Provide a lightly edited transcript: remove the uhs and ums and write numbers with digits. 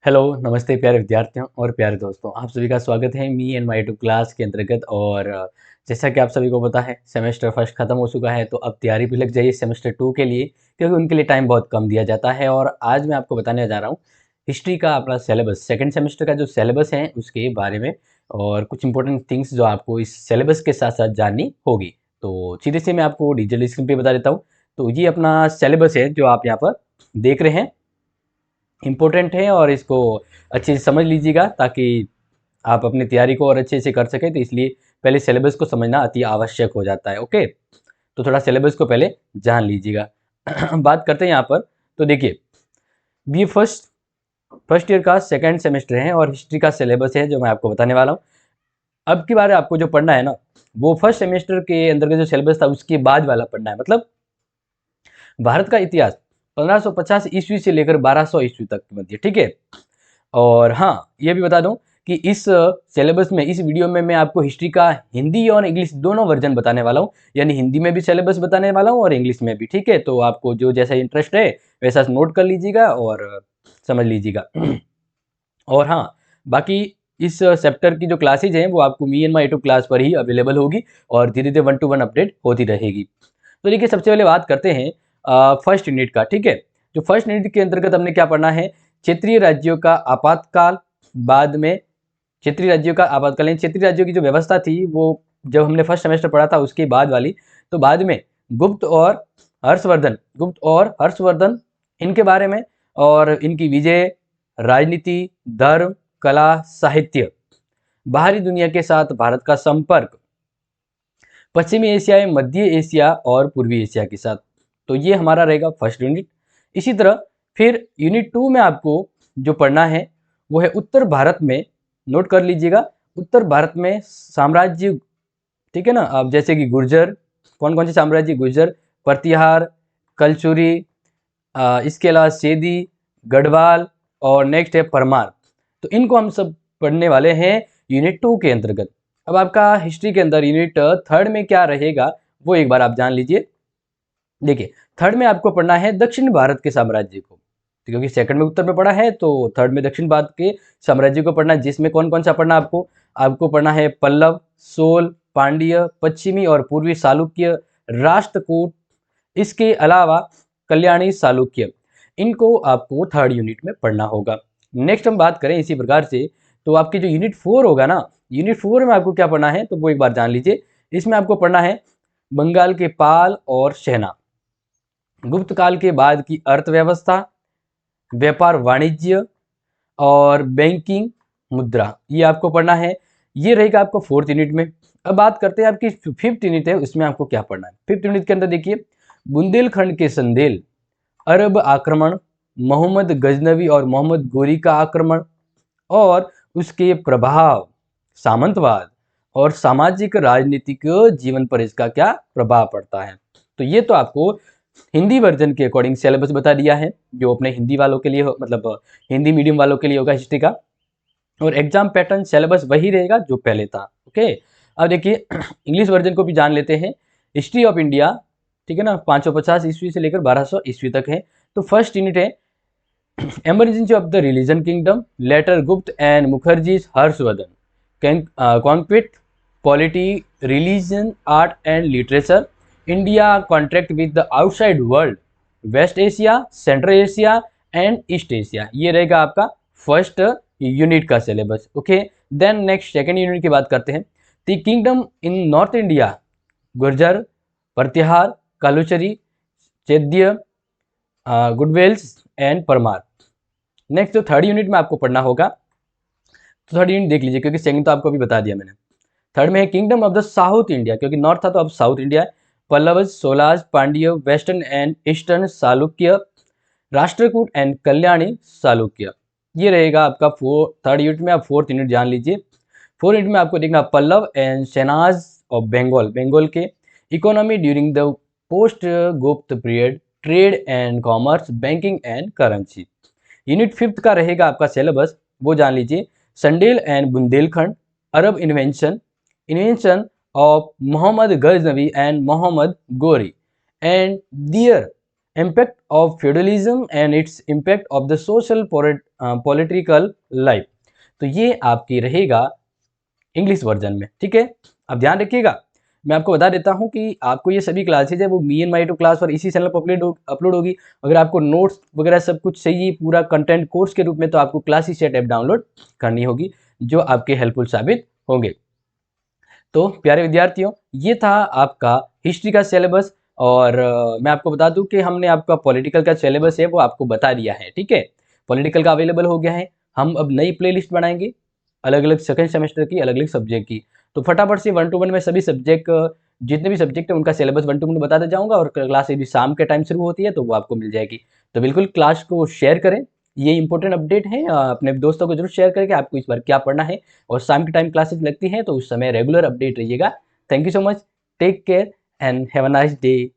Hello, नमस्ते प्यारे विद्यार्थियों और प्यारे दोस्तों, आप सभी का स्वागत है me and my two class के अंतर्गत। और जैसा कि आप सभी को पता है सेमेस्टर फर्स्ट खत्म हो चुका है, तो अब तैयारी भी लग जाइए सेमेस्टर टू के लिए, क्योंकि उनके लिए टाइम बहुत कम दिया जाता है। और आज मैं आपको बताने जा रहा हूँ हिस्ट्री का अपना सिलेबस, सेकेंड सेमेस्टर का जो सिलेबस है उसके बारे में, और कुछ इंपॉर्टेंट थिंग्स जो आपको इस सिलेबस के साथ साथ जाननी होगी। तो सीधे से मैं आपको डिजिटल स्क्रीन पे बता देता हूँ। तो ये अपना सिलेबस है जो आप यहाँ पर देख रहे हैं, इम्पोर्टेंट है और इसको अच्छे से समझ लीजिएगा ताकि आप अपनी तैयारी को और अच्छे से कर सकें। तो इसलिए पहले सिलेबस को समझना अति आवश्यक हो जाता है। ओके, तो थोड़ा सिलेबस को पहले जान लीजिएगा। बात करते हैं यहाँ पर। तो देखिए, बी फर्स्ट ईयर का सेकेंड सेमेस्टर है और हिस्ट्री का सिलेबस है जो मैं आपको बताने वाला हूँ। अब की बार आपको जो पढ़ना है ना, वो फर्स्ट सेमेस्टर के अंदर का जो सिलेबस था उसके बाद वाला पढ़ना है। मतलब भारत का इतिहास 1550 ईस्वी से लेकर 1200 ईस्वी तक के मध्य, ठीक है। और हाँ, ये भी बता दूं कि इस सिलेबस में, इस वीडियो में मैं आपको हिस्ट्री का हिंदी और इंग्लिश दोनों वर्जन बताने वाला हूँ। यानी हिंदी में भी सिलेबस बताने वाला हूँ और इंग्लिश में भी, ठीक है। तो आपको जो जैसा इंटरेस्ट है वैसा नोट कर लीजिएगा और समझ लीजिएगा। और हाँ, बाकी इस चैप्टर की जो क्लासेज हैं वो आपको me and my two class पर ही अवेलेबल होगी और धीरे धीरे 1 to 1 अपडेट होती रहेगी। तो देखिए, सबसे पहले बात करते हैं फर्स्ट यूनिट का, ठीक है। जो फर्स्ट यूनिट के अंतर्गत हमने क्या पढ़ना है, क्षेत्रीय राज्यों का आपातकाल। बाद में क्षेत्रीय राज्यों का आपातकालीन, क्षेत्रीय राज्यों की जो व्यवस्था थी वो जब हमने फर्स्ट सेमेस्टर पढ़ा था उसके बाद वाली। तो बाद में गुप्त और हर्षवर्धन इनके बारे में, और इनकी विजय, राजनीति, धर्म, कला, साहित्य, बाहरी दुनिया के साथ भारत का संपर्क, पश्चिमी एशिया, मध्य एशिया और पूर्वी एशिया के साथ। तो ये हमारा रहेगा फर्स्ट यूनिट। इसी तरह फिर यूनिट 2 में आपको जो पढ़ना है वो है उत्तर भारत में। नोट कर लीजिएगा, उत्तर भारत में साम्राज्य, ठीक है ना। अब जैसे कि गुर्जर, कौन कौन से साम्राज्य, गुर्जर, प्रतिहार, कलचुरी, इसके अलावा सेदी, गढ़वाल और नेक्स्ट है परमार। तो इनको हम सब पढ़ने वाले हैं यूनिट 2 के अंतर्गत। अब आपका हिस्ट्री के अंदर यूनिट थर्ड में क्या रहेगा वो एक बार आप जान लीजिए। देखिए, थर्ड में आपको पढ़ना है दक्षिण भारत के साम्राज्य को, क्योंकि सेकंड में उत्तर में पढ़ा है तो थर्ड में दक्षिण भारत के साम्राज्य को पढ़ना है, जिसमें कौन कौन सा पढ़ना आपको पढ़ना है पल्लव, सोल, पांड्य, पश्चिमी और पूर्वी चालुक्य, राष्ट्रकूट, इसके अलावा कल्याणी चालुक्य। इनको आपको थर्ड यूनिट में पढ़ना होगा। नेक्स्ट हम बात करें इसी प्रकार से, तो आपकी जो यूनिट 4 होगा ना, यूनिट 4 में आपको क्या पढ़ना है तो वो एक बार जान लीजिए। इसमें आपको पढ़ना है बंगाल के पाल और सेना, गुप्त काल के बाद की अर्थव्यवस्था, व्यापार वाणिज्य और बैंकिंग, मुद्रा, ये आपको पढ़ना है। ये रहेगा आपको फोर्थ यूनिट में। अब बात करते हैं आपकी फिफ्थ यूनिट है, उसमें आपको क्या पढ़ना है। फिफ्थ यूनिट के अंदर देखिए, बुंदेलखंड के संदेल, अरब आक्रमण, मोहम्मद गजनवी और मोहम्मद गोरी का आक्रमण और उसके प्रभाव, सामंतवाद और सामाजिक राजनीतिक जीवन पर इसका क्या प्रभाव पड़ता है। तो ये तो आपको हिंदी वर्जन के अकॉर्डिंग सिलेबस बता दिया है, जो अपने हिंदी वालों के लिए मतलब हिंदी मीडियम वालों के लिए होगा हिस्ट्री का। और एग्जाम पैटर्न सिलेबस वही रहेगा जो पहले था। ओके, अब देखिए इंग्लिश वर्जन को भी जान लेते हैं। हिस्ट्री ऑफ इंडिया, ठीक है ना, 550 ईस्वी से लेकर 1200 ईस्वी तक है। तो फर्स्ट यूनिट है emergency of the religion kingdom, later Gupta and Mukherjee's Harshvardhan, conquest, polity, religion, art and literature, India contract with the outside world, West Asia, Central Asia and East Asia। ये रहेगा आपका first unit का syllabus. Okay, then next second unit की बात करते हैं। The kingdom in north India, Gurjara, Pratihara, Kalachuri, Chaidya, Gahadavalas and Paramara. Next जो third unit में आपको पढ़ना होगा, तो थर्ड यूनिट देख लीजिए, क्योंकि सेकंड तो आपको अभी बता दिया मैंने। थर्ड में है kingdom of the south India, क्योंकि नॉर्थ था तो अब south India, Pallava, Cholas, Pandya, western and eastern Chalukya, Rashtrakuta and Kalyani Chalukya. ये रहेगा आपका थर्ड यूनिट में। आप फोर्थ यूनिट जान लीजिए। फोर्थ यूनिट में आपको देखना पल्लव एंड सेनाज ऑफ बंगाल, बंगाल के economy during the post Gupta period, trade and commerce, banking and currency. Unit fifth का रहेगा आपका सिलेबस, वो जान लीजिए। Chandelas and Bundelkhand, Arab invention of Mohammad Ghaznavi and Mohammad Ghori and their impact of feudalism and its impact of the social political life. तो ये आपकी रहेगा इंग्लिश वर्जन में, ठीक है। अब ध्यान रखिएगा, मैं आपको बता देता हूँ कि आपको ये सभी क्लासेज है वो me and my two class और इसी चैनल पर अपलोड होगी। अगर आपको नोट्स वगैरह सब कुछ चाहिए पूरा कंटेंट कोर्स के रूप में, तो आपको क्लासी सेट ऐप डाउनलोड करनी होगी, जो आपके हेल्पफुल साबित होंगे। तो प्यारे विद्यार्थियों, ये था आपका हिस्ट्री का सिलेबस। और मैं आपको बता दूं कि हमने आपका पॉलिटिकल का सिलेबस है वो आपको बता दिया है, ठीक है। पॉलिटिकल का अवेलेबल हो गया है। हम अब नई प्लेलिस्ट बनाएंगे अलग अलग सेकंड सेमेस्टर की, अलग अलग सब्जेक्ट की। तो फटाफट से 1 to 1 में सभी सब्जेक्ट, जितने भी सब्जेक्ट है उनका सिलेबस 1 to 1 बताते जाऊंगा। और क्लास यदि शाम के टाइम शुरू होती है तो वो आपको मिल जाएगी। तो बिल्कुल क्लास को शेयर करें, ये इंपॉर्टेंट अपडेट है। अपने दोस्तों को जरूर शेयर करके आपको इस बार क्या पढ़ना है, और शाम के टाइम क्लासेस लगती हैं तो उस समय रेगुलर अपडेट रहिएगा। Thank you so much, take care and have a nice day.